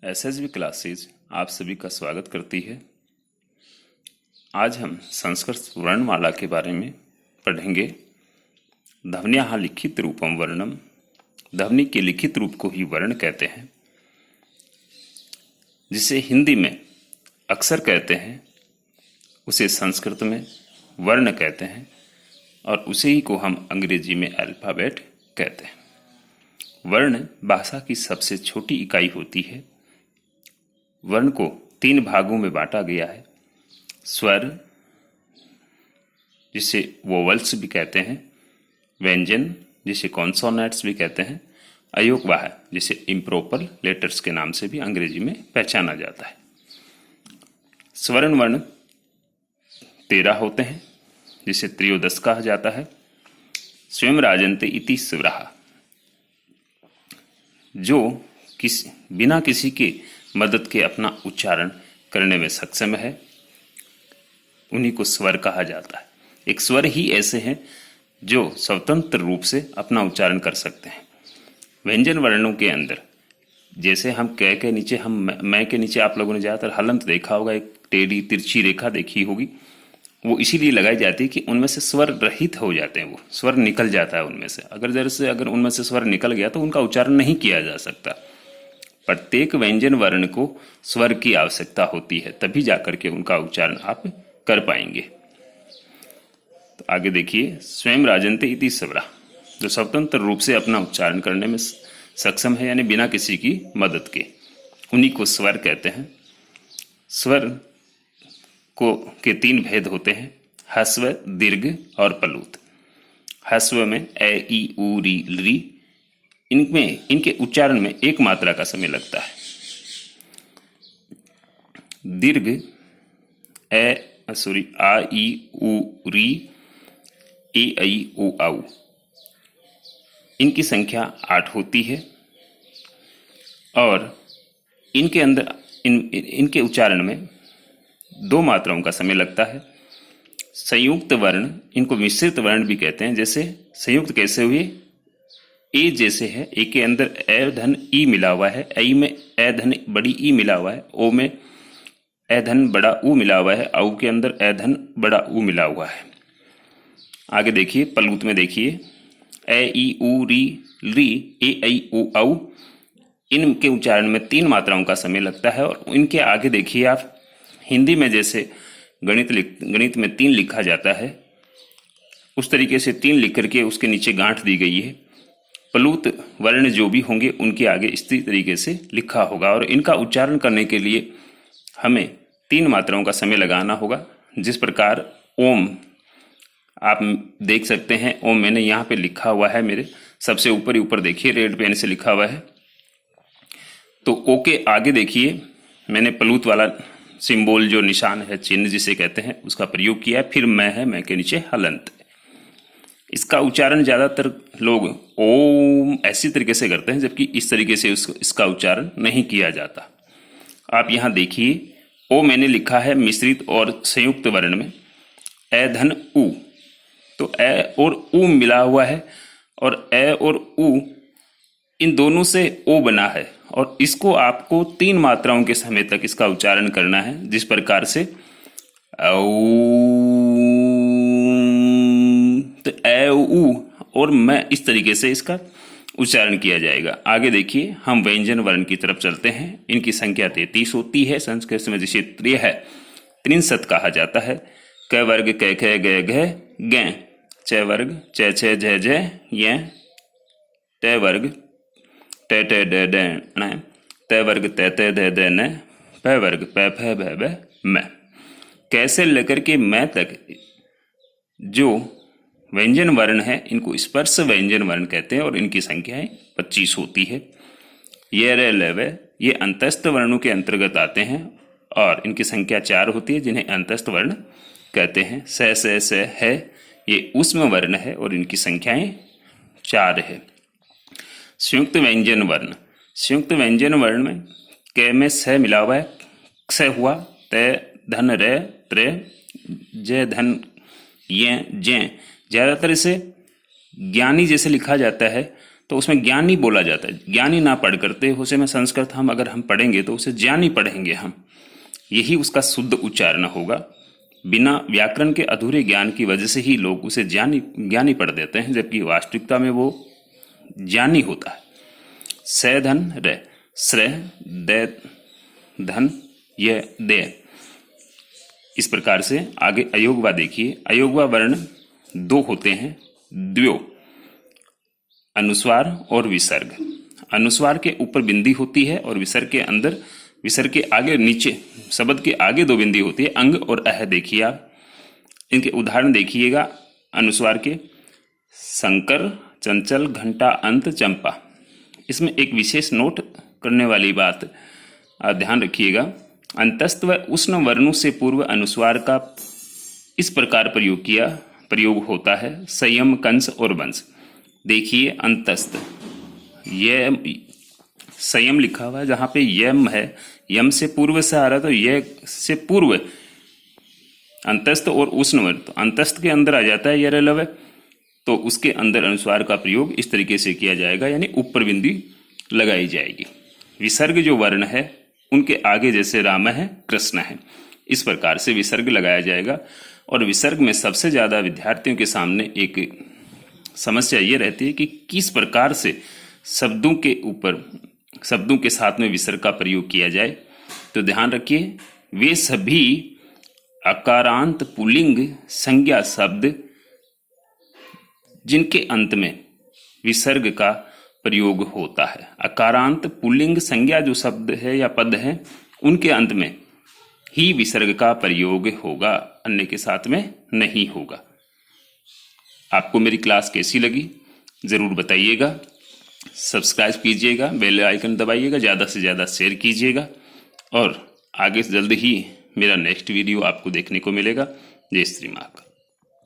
SSB classes आप सभी का स्वागत करती है। आज हम संस्कृत वर्णमाला के बारे में पढ़ेंगे। ध्वन्याः लिखित रूपम वर्णम। ध्वनि के लिखित रूप को ही वर्ण कहते हैं, जिसे हिंदी में अक्षर कहते हैं, उसे संस्कृत में वर्ण कहते हैं और उसे ही को हम अंग्रेजी में अल्फाबेट कहते हैं। वर्ण भाषा की सबसे छोटी इकाई होती है। वर्ण को 3 भागों में बांटा गया है। स्वर, जिसे वोवल्स भी कहते हैं, व्यंजन, जिसे कॉन्सोनेंट्स भी कहते हैं, अयोगवाह, जिसे इम्प्रॉपर लेटर्स के नाम से भी अंग्रेजी में पहचाना जाता है। स्वर्ण वर्ण 13 होते हैं, जिसे त्रयोदश कहा जाता है। स्वयं राजन्ते इति स्वराः, जो बिना किसी के मदद के अपना उच्चारण करने में सक्षम है, उन्हीं को स्वर कहा जाता है। एक स्वर ही ऐसे हैं जो स्वतंत्र रूप से अपना उच्चारण कर सकते हैं। व्यंजन वर्णों के अंदर, जैसे हम क के नीचे, हम मैं के नीचे आप लोगों ने ज़्यादातर हलंत देखा होगा, एक टेढ़ी तिरछी रेखा देखी होगी। वो इसीलिए लगाई जाती है कि उनमें से स्वर रहित हो जाते हैं, वो स्वर निकल जाता है उनमें से। अगर उनमें से स्वर निकल गया तो उनका उच्चारण नहीं किया जा सकता। प्रत्येक व्यंजन वर्ण को स्वर की आवश्यकता होती है, तभी जाकर के उनका उच्चारण आप कर पाएंगे। तो आगे देखिए, स्वयं राजन्ते इति स्वराः, जो स्वतंत्र रूप से अपना उच्चारण करने में सक्षम है, यानी बिना किसी की मदद के, उन्हीं को स्वर कहते हैं। स्वर के 3 भेद होते हैं, ह्रस्व, दीर्घ और प्लुत। ह्रस्व में ए, ई, उ, री, री, इनके उच्चारण में 1 मात्रा का समय लगता है। दीर्घ आ, ई, उ, री, ए, ऐ, ओ, औ, इनकी संख्या 8 होती है और इनके अंदर इनके उच्चारण में 2 मात्राओं का समय लगता है। संयुक्त वर्ण, इनको मिश्रित वर्ण भी कहते हैं। जैसे संयुक्त कैसे हुए? ए जैसे है, ए के अंदर ए धन ई मिला हुआ है, ऐ में ए धन बड़ी ई मिला हुआ है, ओ में ए धन बड़ा ऊ मिला हुआ है, औ के अंदर ए धन बड़ा ऊ मिला हुआ है। आगे देखिए, प्लुत में देखिए, ए, ई, उ, री, री, ए, ऐ, ओ, औ, इनके उच्चारण में 3 मात्राओं का समय लगता है। और इनके आगे देखिए आप, हिंदी में जैसे गणित में 3 लिखा जाता है, उस तरीके से 3 लिख करके उसके नीचे गांठ दी गई है। प्लुत वर्ण जो भी होंगे उनके आगे इसी तरीके से लिखा होगा और इनका उच्चारण करने के लिए हमें 3 मात्राओं का समय लगाना होगा। जिस प्रकार ओम आप देख सकते हैं, ओम मैंने यहाँ पे लिखा हुआ है, मेरे सबसे ऊपर देखिए, रेड पेन से लिखा हुआ है। तो ओ के आगे देखिए, मैंने प्लुत वाला सिंबल, जो निशान है, चिन्ह जिसे कहते हैं, उसका प्रयोग किया है। फिर मैं है, मैं के नीचे हलंत। इसका उच्चारण ज़्यादातर लोग ओम ऐसी तरीके से करते हैं, जबकि इस तरीके से इसका उच्चारण नहीं किया जाता। आप यहाँ देखिए, ओ मैंने लिखा है मिश्रित और संयुक्त वर्ण में, ए धन उ, तो ए और उ मिला हुआ है और ए और उ इन दोनों से ओ बना है और इसको आपको 3 मात्राओं के समय तक इसका उच्चारण करना है। जिस प्रकार से तो ए, उ और मैं, इस तरीके से इसका उच्चारण किया जाएगा। आगे देखिए, हम व्यंजन वर्ण की तरफ चलते हैं। इनकी संख्या 33 होती है। संस्कृत में जिसे त्रिंशत कहा जाता है। क वर्ग क, ख, ग, घ, गै, च वर्ग च, छ, झ, झ, य, ट वर्ग ट, ट, ड, ड, ण, त वर्ग त, त, ध, ध, न, प वर्ग प, फ, भ, भ, म। कैसे लेकर के मैं तक जो व्यंजन वर्ण है, इनको स्पर्श व्यंजन वर्ण कहते हैं और इनकी संख्याएं 25 होती है। ये रे लव, ये अंतस्थ वर्णों के अंतर्गत आते हैं और इनकी संख्या 4 होती है, जिन्हें अंतस्थ वर्ण कहते हैं। स है, ये ऊष्म वर्ण है और इनकी संख्याएं 4 है। संयुक्त व्यंजन वर्ण, संयुक्त व्यंजन वर्ण में क में स मिला हुआ है, क्ष हुआ, त धन रे, त्रे, ज धन ये, ज। ज्यादातर इसे ज्ञानी जैसे लिखा जाता है, तो उसमें ज्ञानी बोला जाता है। ज्ञानी ना पढ़ करते उसे में संस्कृत हम अगर हम पढ़ेंगे तो उसे ज्ञानी पढ़ेंगे हम, यही उसका शुद्ध उच्चारण होगा। बिना व्याकरण के अधूरे ज्ञान की वजह से ही लोग उसे ज्ञानी पढ़ देते हैं, जबकि वास्तविकता में वो ज्ञानी होता है। स धन रे, श्रेय दे धन ये दे, इस प्रकार से आगे अयोगवा देखिए। अयोगवा वर्ण दो होते हैं, द्व्यो, अनुस्वार और विसर्ग। अनुस्वार के ऊपर बिंदी होती है और विसर्ग के अंदर, विसर्ग के आगे नीचे, शब्द के आगे दो बिंदी होती है, अंग और अह। देखिए आप इनके उदाहरण देखिएगा। अनुस्वार के शंकर, चंचल, घंटा, अंत, चंपा। इसमें एक विशेष नोट करने वाली बात आप ध्यान रखिएगा। अंतस्थ व उष्ण वर्णों से पूर्व अनुस्वार का इस प्रकार प्रयोग होता है, संयम, कंस और वंश। देखिए अंतस्थ, ये संयम लिखा हुआ है, जहां पे यम है, यम से पूर्व से आ रहा है तो ये से पूर्व अंतस्थ और उष्ण वर्ण, तो अंतस्थ के अंदर आ जाता है ये लव, तो उसके अंदर अनुस्वार का प्रयोग इस तरीके से किया जाएगा, यानी ऊपर बिंदी लगाई जाएगी। विसर्ग जो वर्ण है उनके आगे जैसे राम है, कृष्ण है, इस प्रकार से विसर्ग लगाया जाएगा। और विसर्ग में सबसे ज्यादा विद्यार्थियों के सामने एक समस्या ये रहती है कि किस प्रकार से शब्दों के ऊपर, शब्दों के साथ में विसर्ग का प्रयोग किया जाए। तो ध्यान रखिए, वे सभी अकारांत पुल्लिंग संज्ञा शब्द जिनके अंत में विसर्ग का प्रयोग होता है। अकारांत पुल्लिंग संज्ञा जो शब्द है या पद है, उनके अंत में ही विसर्ग का प्रयोग होगा, अन्य के साथ में नहीं होगा। आपको मेरी क्लास कैसी लगी जरूर बताइएगा। सब्सक्राइब कीजिएगा, बेल आइकन दबाइएगा, ज़्यादा से ज़्यादा शेयर कीजिएगा, और आगे जल्द ही मेरा नेक्स्ट वीडियो आपको देखने को मिलेगा। जय श्री महाकाल।